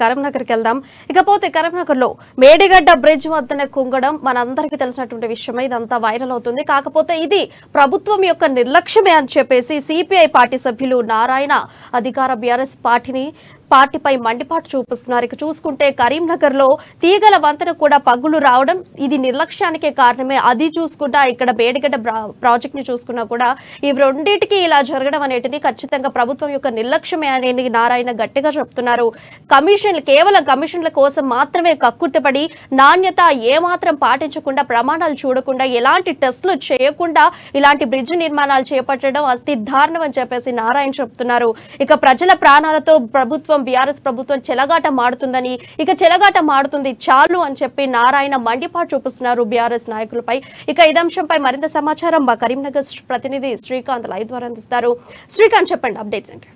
కరీంనగర్కి వెళ్దాం. ఇకపోతే కరీంనగర్లో మేడిగడ్డ బ్రిడ్జ్ వద్దనే కుంగడం మనందరికీ తెలిసినటువంటి విషయమే. ఇదంతా వైరల్ అవుతుంది. కాకపోతే ఇది ప్రభుత్వం యొక్క నిర్లక్ష్యమే అని చెప్పేసి సిపిఐ పార్టీ సభ్యులు నారాయణ అధికార బీఆర్ఎస్ పార్టీపై మండిపాటు చూపిస్తున్నారు. ఇక చూసుకుంటే కరీంనగర్ లో తీగల వంతెన కూడా పగులు రావడం ఇది నిర్లక్ష్యానికే కారణమే. అది చూసుకుంటా ఇక్కడ మేడిగడ్డ ప్రాజెక్ట్ ని చూసుకున్నా కూడా ఈ రెండింటికి ఇలా జరగడం అనేది ఖచ్చితంగా ప్రభుత్వం యొక్క నిర్లక్ష్యమే అనేది నారాయణ గట్టిగా చెప్తున్నారు. కేవలం కమిషన్ల కోసం మాత్రమే కక్కుర్తిపడి నాణ్యత ఏమాత్రం పాటించకుండా ప్రమాణాలు చూడకుండా ఎలాంటి టెస్టులు చేయకుండా ఇలాంటి బ్రిడ్జ్ నిర్మాణాలు చేపట్టడం అతి దారుణం అని చెప్పేసి నారాయణ చెప్తున్నారు. ఇక ప్రజల ప్రాణాలతో బీఆర్ఎస్ ప్రభుత్వం చెలగాట మాడుతుందని, ఇక చెలగాట మాడుతుంది చాలు అని చెప్పి నారాయణ మండిపాటు చూపిస్తున్నారు బీఆర్ఎస్ నాయకులపై. ఇక ఈ అంశంపై మరింత సమాచారం మా కరీంనగర్ ప్రతినిధి శ్రీకాంత్ లైవ్ ద్వారా అందిస్తారు. శ్రీకాంత్, చెప్పండి అప్డేట్స్ ఏంటి?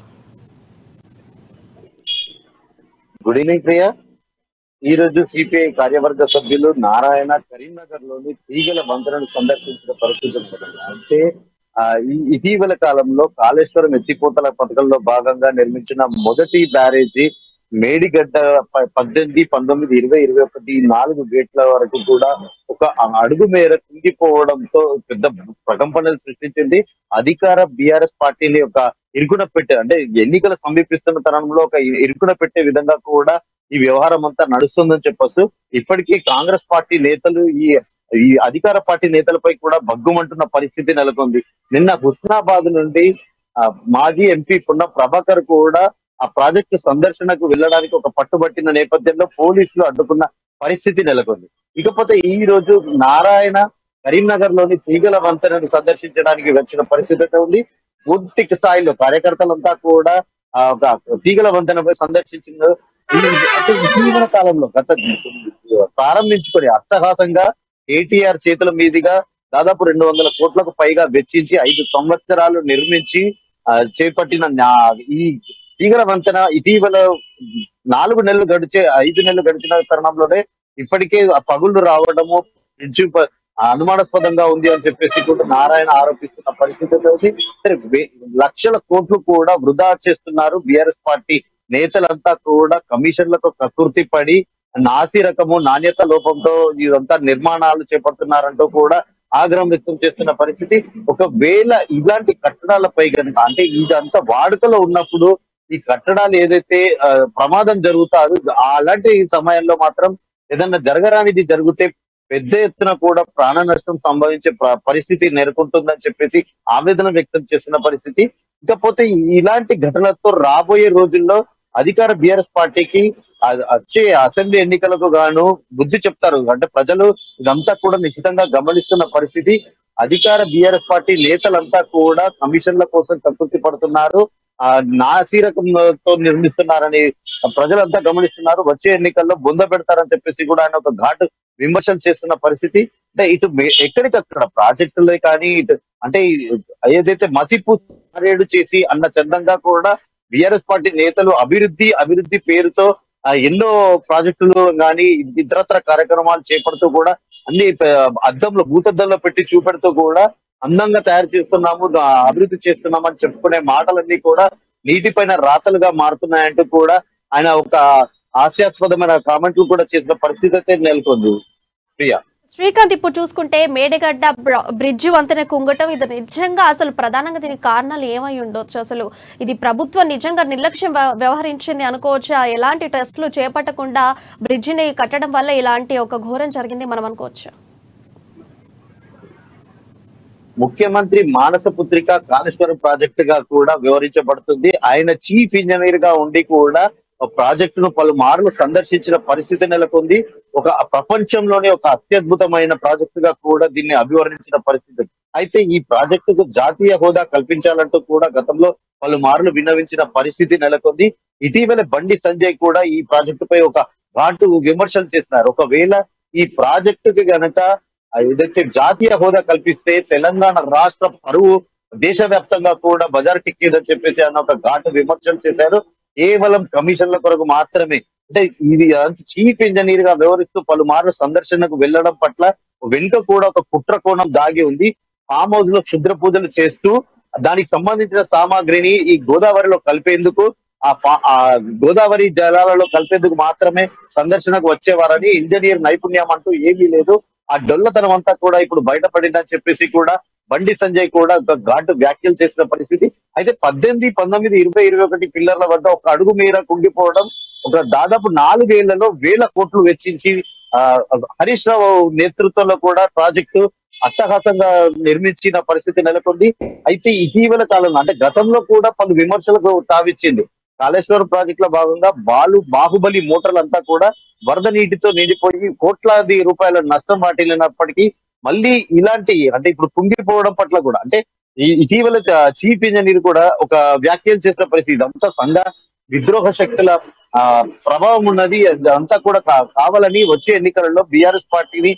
Good evening Priya. ఈ రోజు సిపిఐ కార్యవర్గ సభ్యులు నారాయణ కరీంనగర్ లోని తీగల వంతెనను సందర్శించిన పరిస్థితి ఉంటుంది. అంటే ఇటీవల కాలంలో కాళేశ్వరం ఎత్తిపోతల పథకంలో భాగంగా నిర్మించిన మొదటి బ్యారేజీ మేడిగడ్డ 18, 19, 20, 21 4 గేట్ల వరకు కూడా ఒక అడుగు మేర కుంగిపోవడంతో పెద్ద ప్రకంపనలు సృష్టించింది. అధికార బీఆర్ఎస్ పార్టీని ఒక ఇరుకున పెట్టే, అంటే ఎన్నికలు సమీపిస్తున్న తరుణంలో ఒక ఇరుకున పెట్టే విధంగా కూడా ఈ వ్యవహారం అంతా నడుస్తుందని చెప్పొచ్చు. ఇప్పటికీ కాంగ్రెస్ పార్టీ నేతలు ఈ అధికార పార్టీ నేతలపై కూడా భగ్గుమంటున్న పరిస్థితి నెలకొంది. నిన్న హుస్నాబాద్ నుండి మాజీ ఎంపీ పున్నం ప్రభాకర్ కూడా ఆ ప్రాజెక్టు సందర్శనకు వెళ్ళడానికి ఒక పట్టుబట్టిన నేపథ్యంలో పోలీసులు అడ్డుకున్న పరిస్థితి నెలకొంది. ఇకపోతే ఈ రోజు నారాయణ కరీంనగర్ లోని తీగల వంతెనను సందర్శించడానికి వచ్చిన పరిస్థితి ఉంది. పూర్తి స్థాయిలో కార్యకర్తలంతా కూడా ఒక తీగల వంతెనపై సందర్శించిన ఇటీవల కాలంలో ప్రారంభించుకొని అట్టహాసంగా కేటీఆర్ చేతుల మీదుగా దాదాపు 200 కోట్లకు పైగా వెచ్చించి 5 సంవత్సరాలు నిర్మించి చేపట్టిన ఈ తీగల వంతెన ఇటీవల 5 నెలలు గడిచిన తరుణంలోనే ఇప్పటికే పగుళ్లు రావడము బ్రిడ్జి అనుమానాస్పదంగా ఉంది అని చెప్పేసి కూడా నారాయణ ఆరోపిస్తున్న పరిస్థితి. లక్షల కోట్లు కూడా వృధా చేస్తున్నారు బీఆర్ఎస్ పార్టీ నేతలంతా కూడా కమిషన్లకు కకృతి పడి నాసి రకము నాణ్యత లోపంతో ఇదంతా నిర్మాణాలు చేపడుతున్నారంటూ కూడా ఆగ్రహం వ్యక్తం చేస్తున్న పరిస్థితి. ఒకవేళ ఇలాంటి కట్టడాలపై కనుక, అంటే ఇదంతా వాడుకలో ఉన్నప్పుడు ఈ కట్టడాలు ఏదైతే ప్రమాదం జరుగుతారో అలాంటి సమయంలో మాత్రం ఏదన్నా జరగరానిది జరిగితే పెద్ద ఎత్తున కూడా ప్రాణ నష్టం సంభవించే పరిస్థితి నెలకొంటుందని చెప్పేసి ఆవేదన వ్యక్తం చేస్తున్న పరిస్థితి. ఇకపోతే ఇలాంటి ఘటనలతో రాబోయే రోజుల్లో అధికార బీఆర్ఎస్ పార్టీకి వచ్చే అసెంబ్లీ ఎన్నికలకు గాను బుద్ధి చెప్తారు. అంటే ప్రజలు ఇదంతా కూడా నిశ్చితంగా గమనిస్తున్న పరిస్థితి. అధికార బీఆర్ఎస్ పార్టీ నేతలంతా కూడా కమిషన్ల కోసం కకృతి పడుతున్నారు, నాసిరకంతో నిర్మిస్తున్నారని ప్రజలంతా గమనిస్తున్నారు. వచ్చే ఎన్నికల్లో బొంద పెడతారని చెప్పేసి కూడా ఆయన ఒక ఘాటు విమర్శలు చేస్తున్న పరిస్థితి. అంటే ఇటు ఎక్కడికక్కడ ప్రాజెక్టులే కానీ ఇటు అంటే ఏదైతే మసిపూరేడు చేసి అన్న చందంగా కూడా బీఆర్ఎస్ పార్టీ నేతలు అభివృద్ధి పేరుతో ఎన్నో ప్రాజెక్టులు కానీ ఇతరత్ర కార్యక్రమాలు చేపడుతూ కూడా అన్ని భూతద్దంలో పెట్టి చూపెడుతూ కూడా అందంగా తయారు చేస్తున్నాము, అభివృద్ధి చేస్తున్నాము అని చెప్పుకునే మాటలన్నీ కూడా నీటిపైన రాతలుగా మారుతున్నాయంటూ కూడా ఆయన ఒక హాస్యాస్పదమైన కామెంట్లు కూడా చేసిన పరిస్థితి అయితే నెలకొంది. ప్రియా, శ్రీకాంత్, ఇప్పుడు చూసుకుంటే మేడిగడ్డ బ్రిడ్జ్ వంతెన కుంగటం ఇది నిజంగా అసలు ప్రధానంగా దీనికి కారణాలు ఏమై ఉండొచ్చు? అసలు ఇది ప్రభుత్వం నిజంగా నిర్లక్ష్యం వ్యవహరించింది అనుకోవచ్చా? ఎలాంటి టెస్టులు చేపట్టకుండా బ్రిడ్జిని కట్టడం వల్ల ఇలాంటి ఒక ఘోరం జరిగింది మనం అనుకోవచ్చు? ముఖ్యమంత్రి మానస పుత్రిక కాళేశ్వరం ప్రాజెక్టు గా కూడా వివరించబడుతుంది. ఆయన చీఫ్ ఇంజనీర్ గా ఉండి కూడా ప్రాజెక్టును పలుమార్లు సందర్శించిన పరిస్థితి నెలకొంది. ఒక ప్రపంచంలోనే ఒక అత్యద్భుతమైన ప్రాజెక్టు గా కూడా దీన్ని అభివర్ణించిన పరిస్థితి. అయితే ఈ ప్రాజెక్టుకు జాతీయ హోదా కల్పించాలంటూ కూడా గతంలో పలుమార్లు విన్నవించిన పరిస్థితి నెలకొంది. ఇటీవల బండి సంజయ్ కూడా ఈ ప్రాజెక్టుపై ఒక ఘాటు విమర్శలు చేస్తున్నారు. ఒకవేళ ఈ ప్రాజెక్టుకి గనక ఏదైతే జాతీయ హోదా కల్పిస్తే తెలంగాణ రాష్ట్ర పరువు దేశవ్యాప్తంగా కూడా బజార్కెక్కేదని చెప్పేసి ఆయన ఒక ఘాటు విమర్శలు చేశారు. కేవలం కమిషన్ల కొరకు మాత్రమే, అంటే ఇది చీఫ్ ఇంజనీర్ గా వ్యవహరిస్తూ పలుమార్లు సందర్శనకు వెళ్లడం పట్ల వెనుక కూడా ఒక కుట్ర కోణం దాగి ఉంది. ఫామ్ హౌస్ లో క్షుద్ర పూజలు చేస్తూ దానికి సంబంధించిన సామాగ్రిని ఈ గోదావరిలో కలిపేందుకు ఆ గోదావరి జలాలలో కలిపేందుకు మాత్రమే సందర్శనకు వచ్చేవారని, ఇంజనీర్ నైపుణ్యం అంటూ ఏమీ లేదు, ఆ డొల్లతనం అంతా కూడా ఇప్పుడు బయటపడిందని చెప్పేసి కూడా బండి సంజయ్ కూడా ఒక ఘాటు వ్యాఖ్యలు చేసిన పరిస్థితి. అయితే 18, 19, 20, 21 పిల్లర్ల వద్ద ఒక అడుగు మేర కుంగిపోవడం, ఒక దాదాపు 4 ఏళ్లలో వేల కోట్లు వెచ్చించి ఆ హరీష్ రావు నేతృత్వంలో కూడా ప్రాజెక్టు అట్టహాసంగా నిర్మించిన పరిస్థితి నెలకొంది. అయితే ఇటీవల కాలంలో అంటే గతంలో కూడా పలు విమర్శలకు తావిచ్చింది. కాళేశ్వరం ప్రాజెక్ట్ లో భాగంగా బాహుబలి మోటార్లంతా కూడా వరద నీటితో నిండిపోయి కోట్లాది రూపాయల నష్టం వాటిల్లినప్పటికీ మళ్ళీ ఇలాంటి అంటే ఇప్పుడు కుంగిపోవడం పట్ల కూడా అంటే ఇటీవల చీఫ్ ఇంజనీర్ కూడా ఒక వ్యాఖ్యలు చేసిన పరిస్థితి. ఇదంతా సంఘ విద్రోహ శక్తుల ప్రభావం ఉన్నది, అదంతా కూడా కావాలని వచ్చే ఎన్నికలలో బీఆర్ఎస్ పార్టీని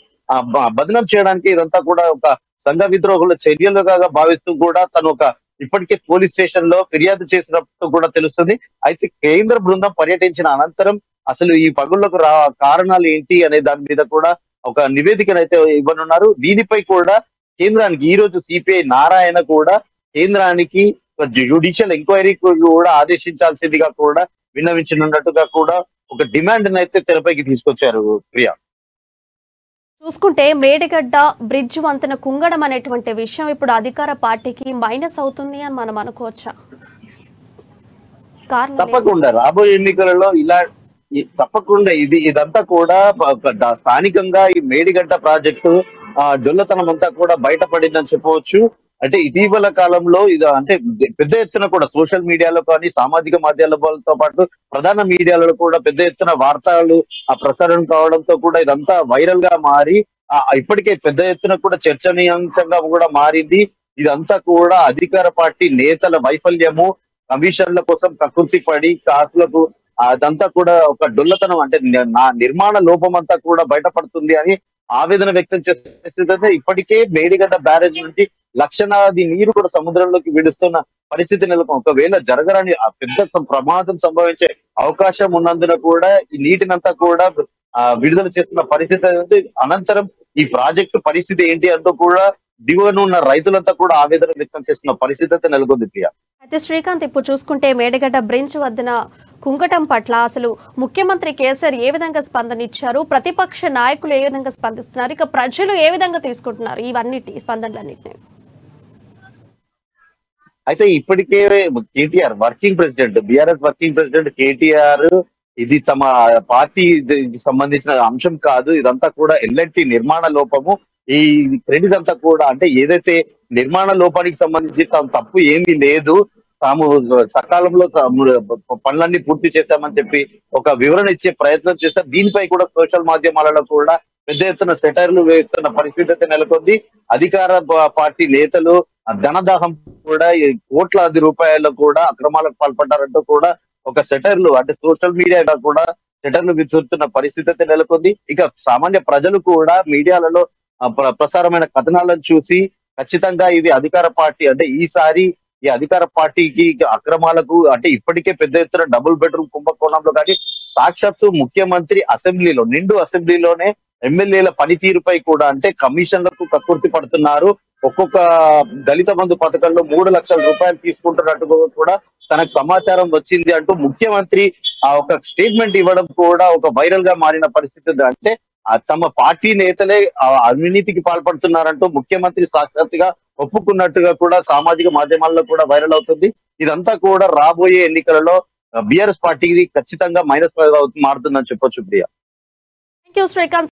బదనం చేయడానికి ఇదంతా కూడా ఒక సంఘ విద్రోహుల చర్యలుగా భావిస్తూ కూడా తను ఒక ఇప్పటికే పోలీస్ స్టేషన్ లో ఫిర్యాదు చేసినట్టు కూడా తెలుస్తుంది. అయితే కేంద్ర బృందం పర్యటించిన అనంతరం అసలు ఈ పగుళ్లకు కారణాలు ఏంటి అనే దాని మీద కూడా ఒక నివేదికనైతే ఇవ్వనున్నారు. దీనిపై కూడా కేంద్రానికి ఈ రోజు సిపిఐ నారాయణ కూడా కేంద్రానికి జ్యుడిషియల్ ఎంక్వైరీ కూడా ఆదేశించాల్సిందిగా కూడా విన్నవించనున్నట్టుగా కూడా ఒక డిమాండ్ అయితే తెరపైకి తీసుకొచ్చారు ప్రియా. చూసుకుంటే మేడిగడ్డ బ్రిడ్జ్ వంతెన కుంగడం అనేటువంటి విషయం ఇప్పుడు అధికార పార్టీకి మైనస్ అవుతుంది అని మనం అనుకోవచ్చా? తప్పకుండా రాబోయే ఎన్నికలలో ఇలా తప్పకుండా ఇదంతా కూడా స్థానికంగా ఈ మేడిగడ్డ ప్రాజెక్టు డొల్లతనం అంతా కూడా బయటపడిందని చెప్పవచ్చు. అంటే ఇటీవల కాలంలో ఇది అంటే పెద్ద ఎత్తున కూడా సోషల్ మీడియాలో కానీ సామాజిక మాధ్యమాలతో పాటు ప్రధాన మీడియాలలో కూడా పెద్ద ఎత్తున వార్తలు ప్రసారం కావడంతో కూడా ఇదంతా వైరల్ గా మారి ఇప్పటికే పెద్ద ఎత్తున కూడా చర్చనీయాంశంగా కూడా మారింది. ఇదంతా కూడా అధికార పార్టీ నేతల వైఫల్యము, కమిషన్ల కోసం కకృతి పడి కాసులకు అదంతా కూడా ఒక డొల్లతనం అంటే నా నిర్మాణ లోపం అంతా కూడా బయటపడుతుంది అని ఆవేదన వ్యక్తం చేస్తే ఇప్పటికే మేడిగడ్డ బ్యారేజ్ నుంచి లక్షలాది నీరు కూడా సముద్రంలోకి విడుస్తున్న పరిస్థితి నెలకొంది. ఒకవేళ జరగరాని పెద్ద ప్రమాదం సంభవించే అవకాశం ఉన్నందున కూడా ఈ నీటినంతా కూడా విడుదల చేస్తున్న పరిస్థితి. అనంతరం ఈ ప్రాజెక్టు పరిస్థితి ఏంటి అంటూ కూడా దిగువన ఉన్న రైతులంతా కూడా ఆవేదన వ్యక్తం చేస్తున్న పరిస్థితి అయితే నెలకొంది ప్రియా. అయితే శ్రీకాంత్, ఇప్పుడు చూసుకుంటే మేడిగడ్డ బ్రిడ్జ్ వద్దన కుంగటం పట్ల అసలు ముఖ్యమంత్రి కేసీఆర్ ఏ విధంగా స్పందన ఇచ్చారు, ప్రతిపక్ష నాయకులు ఏ విధంగా స్పందిస్తున్నారు, ఇక ప్రజలు ఏ విధంగా తీసుకుంటున్నారు ఇవన్నిటి స్పందనలన్నింటినీ? అయితే ఇప్పటికే KTR working president, BRS working president KTR ఇది తమ పార్టీ సంబంధించిన అంశం కాదు, ఇదంతా కూడా ఎల్ఎన్టీ నిర్మాణ లోపము, ఈ క్రెడిట్ అంతా కూడా అంటే ఏదైతే నిర్మాణ లోపానికి సంబంధించి తాము తప్పు ఏమీ లేదు, తాము సకాలంలో పనులన్నీ పూర్తి చేశామని చెప్పి ఒక వివరణ ఇచ్చే ప్రయత్నం చేస్తే దీనిపై కూడా సోషల్ మాధ్యమాలలో కూడా పెద్ద ఎత్తున సెటైర్లు వేస్తున్న పరిస్థితి అయితే నెలకొంది. అధికార పార్టీ నేతలు ధనదాహం కూడా కోట్లాది రూపాయలు కూడా అక్రమాలకు పాల్పడ్డారంటూ కూడా ఒక సెటైర్లు అంటే సోషల్ మీడియా కూడా సెటైర్లు విసురుతున్న పరిస్థితి అయితే నెలకొంది. ఇక సామాన్య ప్రజలు కూడా మీడియాలలో ప్రసారమైన కథనాలను చూసి ఖచ్చితంగా ఇది అధికార పార్టీ అంటే ఈసారి ఈ అధికార పార్టీకి అక్రమాలకు అంటే ఇప్పటికే పెద్ద ఎత్తున డబుల్ బెడ్రూమ్ కుంభకోణంలో కానీ సాక్షాత్తు ముఖ్యమంత్రి అసెంబ్లీలో నిండు అసెంబ్లీలోనే ఎమ్మెల్యేల పనితీరుపై కూడా అంటే కమిషన్లకు కక్కుర్తి పడుతున్నారు, ఒక్కొక్క దళిత బంధు పథకంలో 3 లక్షల రూపాయలు తీసుకుంటున్నట్టు కూడా తనకు సమాచారం వచ్చింది అంటూ ముఖ్యమంత్రి ఒక స్టేట్మెంట్ ఇవ్వడం కూడా ఒక వైరల్ గా మారిన పరిస్థితి. అంటే తమ పార్టీ నేతలే అవినీతికి పాల్పడుతున్నారంటూ ముఖ్యమంత్రి సాక్షాత్తుగా ఒప్పుకున్నట్టుగా కూడా సామాజిక మాధ్యమాల్లో కూడా వైరల్ అవుతుంది. ఇదంతా కూడా రాబోయే ఎన్నికలలో బీఆర్ఎస్ పార్టీకి ఖచ్చితంగా మైనస్ మారుతుందని చెప్పొచ్చు ప్రియా. థాంక్యూ శ్రీకాంత్.